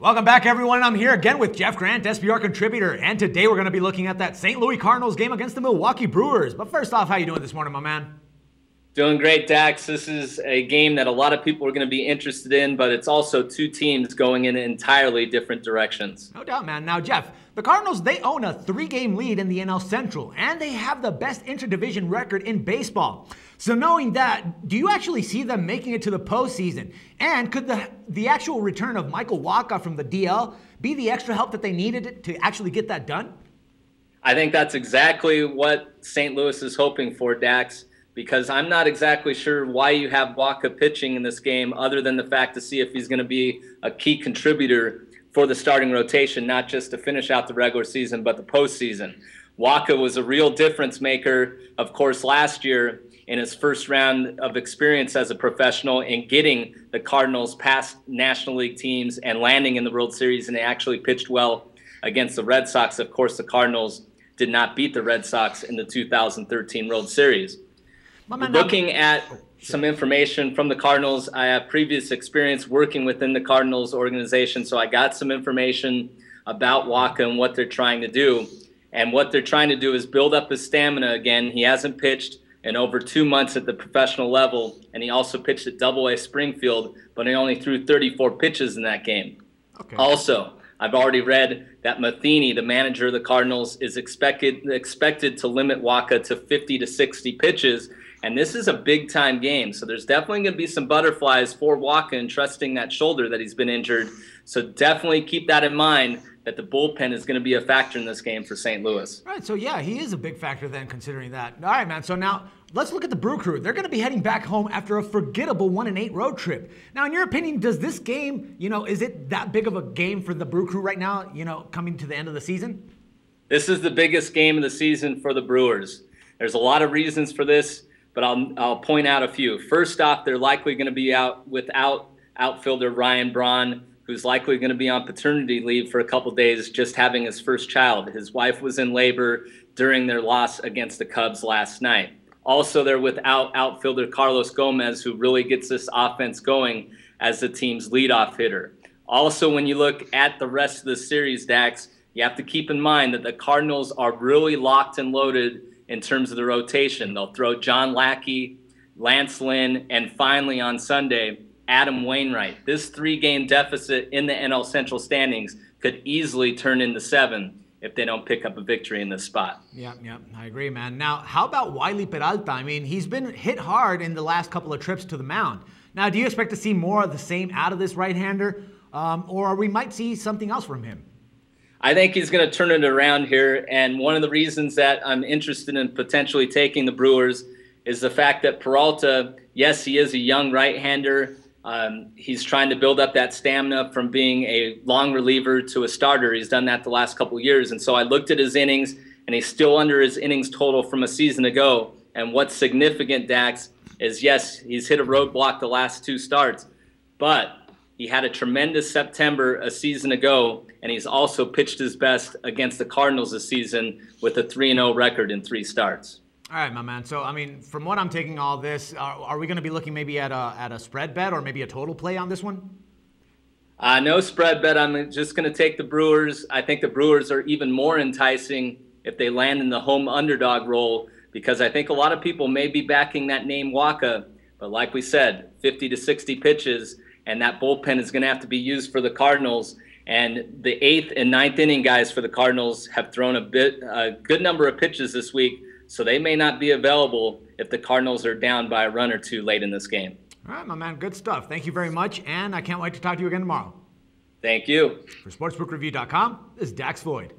Welcome back, everyone. I'm here again with Jeff Grant, SBR contributor, and today we're going to be looking at that St. Louis Cardinals game against the Milwaukee Brewers. But first off, how you doing this morning, my man? Doing great, Dax. This is a game that a lot of people are going to be interested in, but it's also two teams going in entirely different directions. No doubt, man. Now, Jeff, the Cardinals, they own a 3-game lead in the NL Central, and they have the best interdivision record in baseball. So knowing that, do you actually see them making it to the postseason? And could the actual return of Michael Wacha from the DL be the extra help that they needed to actually get that done? I think that's exactly what St. Louis is hoping for, Dax, because I'm not exactly sure why you have Wacha pitching in this game other than the fact to see if he's going to be a key contributor for the starting rotation, not just to finish out the regular season, but the postseason. Wacha was a real difference maker, of course, last year in his first round of experience as a professional in getting the Cardinals past National League teams and landing in the World Series, and they actually pitched well against the Red Sox. Of course, the Cardinals did not beat the Red Sox in the 2013 World Series. Looking at some information from the Cardinals, I have previous experience working within the Cardinals organization, so I got some information about Wacha and what they're trying to do. And what they're trying to do is build up his stamina again. He hasn't pitched in over 2 months at the professional level, and he also pitched at Double-A Springfield, but he only threw 34 pitches in that game. Okay. Also, I've already read that Matheny, the manager of the Cardinals, is expected to limit Wacha to 50 to 60 pitches, and this is a big-time game, so there's definitely going to be some butterflies for Wacha and trusting that shoulder that he's been injured. So definitely keep that in mind, that the bullpen is going to be a factor in this game for St. Louis. Right, so yeah, he is a big factor then, considering that. All right, man, so now let's look at the Brew Crew. They're going to be heading back home after a forgettable 1-8 road trip. Now, in your opinion, does this game, is it that big of a game for the Brew Crew right now, coming to the end of the season? This is the biggest game of the season for the Brewers. There's a lot of reasons for this, but I'll point out a few. First off, they're likely going to be out without outfielder Ryan Braun, who's likely going to be on paternity leave for a couple days, just having his first child. His wife was in labor during their loss against the Cubs last night. Also, they're without outfielder Carlos Gomez, who really gets this offense going as the team's leadoff hitter. Also, when you look at the rest of the series, Dax, you have to keep in mind that the Cardinals are really locked and loaded in terms of the rotation. They'll throw John Lackey, Lance Lynn, and finally on Sunday, Adam Wainwright. This 3-game deficit in the NL Central standings could easily turn into 7 if they don't pick up a victory in this spot. Yeah, I agree, man. Now, how about Wiley Peralta? I mean, he's been hit hard in the last couple of trips to the mound. Now, do you expect to see more of the same out of this right-hander, or we might see something else from him? I think he's going to turn it around here, and one of the reasons that I'm interested in potentially taking the Brewers is the fact that Peralta, yes, he is a young right-hander. He's trying to build up that stamina from being a long reliever to a starter. He's done that the last couple of years. And so I looked at his innings, and he's still under his innings total from a season ago. And what's significant, Dax, is yes, he's hit a roadblock the last 2 starts, but he had a tremendous September a season ago, and he's also pitched his best against the Cardinals this season with a 3-0 record in 3 starts. All right, my man. So, I mean, from what I'm taking all this, are we going to be looking maybe at a spread bet or maybe a total play on this one? No spread bet. I'm just going to take the Brewers. I think the Brewers are even more enticing if they land in the home underdog role, because I think a lot of people may be backing that name Wacha. But like we said, 50 to 60 pitches, and that bullpen is going to have to be used for the Cardinals. And the 8th and 9th inning guys for the Cardinals have thrown a good number of pitches this week, so they may not be available if the Cardinals are down by a run or 2 late in this game. All right, my man. Good stuff. Thank you very much, and I can't wait to talk to you again tomorrow. Thank you. For SportsbookReview.com, this is Dax Floyd.